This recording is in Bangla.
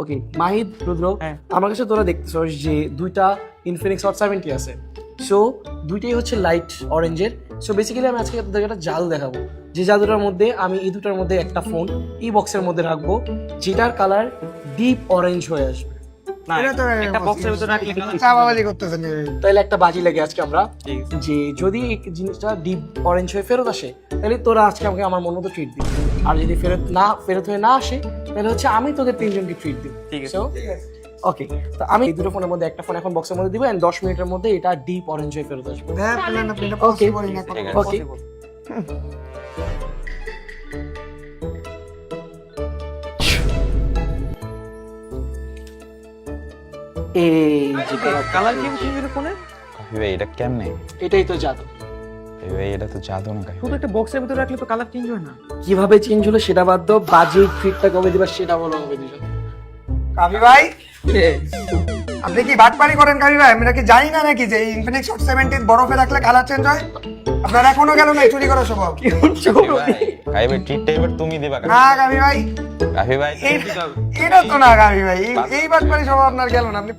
ওকে মাহিদ রুদ্র, আমার কাছে তোরা দেখতেছস যে দুইটা ইনফিনিক্স হট 70 আছে। সো দুইটাই হচ্ছে লাইট অরেঞ্জের। সো বেসিক্যালি আমি আজকে তোদেরকে একটা জাদু দেখাবো, যে জাদুটার মধ্যে আমি এই দুটার মধ্যে একটা ফোন এই বক্সের মধ্যে রাখবো, যেটার কালার ডিপ অরেঞ্জ হয়ে আসবে। তাহলে একটা বাজি লাগে আজকে আমরা, যে যদি এই জিনিসটা ডিপ অরেঞ্জ হয়ে ফেরত আসে তাহলে তোরা আজকে আমাকে আমার মন মতো ট্রিট দিবি, আর যদি ফেরত হয়ে না আসে তাহলে হচ্ছে আমি তোদের তিনজনকে ট্রিট দিব। ঠিক আছে? ওকে, তো আমি এই দুটো ফোনের মধ্যে একটা ফোন এখন বক্সের মধ্যে দিব, এন্ড 10 মিনিটের মধ্যে এটা ডিপ অরেঞ্জ হয়ে ফেরত আসবে। ওকে ওকে, এই যে কালার কি চেঞ্জ হলো ফোনে? ভাই এটা কেমনে? এটাই তো জাদু। ভাই এটা তো জাদু না কাহিনী। শুধু একটা বক্সের ভিতরে রাখলে তো কালার চেঞ্জ হয় না। কিভাবে চেঞ্জ হলো সেটা বাদ দাও, বাজেট ফিটটা কবে দিবা সেটা বলো হবে দুজন। কাবি ভাই, আপনি কি বাটপারি করেন কাবি ভাই? আমরা কি জানি না নাকি যে ইনফিনিক্স হট 70 বরফে রাখলে কালার চেঞ্জ হয়? আপনার এখনো গেল না চুরি করার স্বভাব? ভাই ভাই ট্রিটটা এবার তুমি দিবা। না কাবি ভাই, কাহি ভাই এটা তো না কাবি ভাই, এই বাটপারি স্বভাব আপনার গেল না। আপনি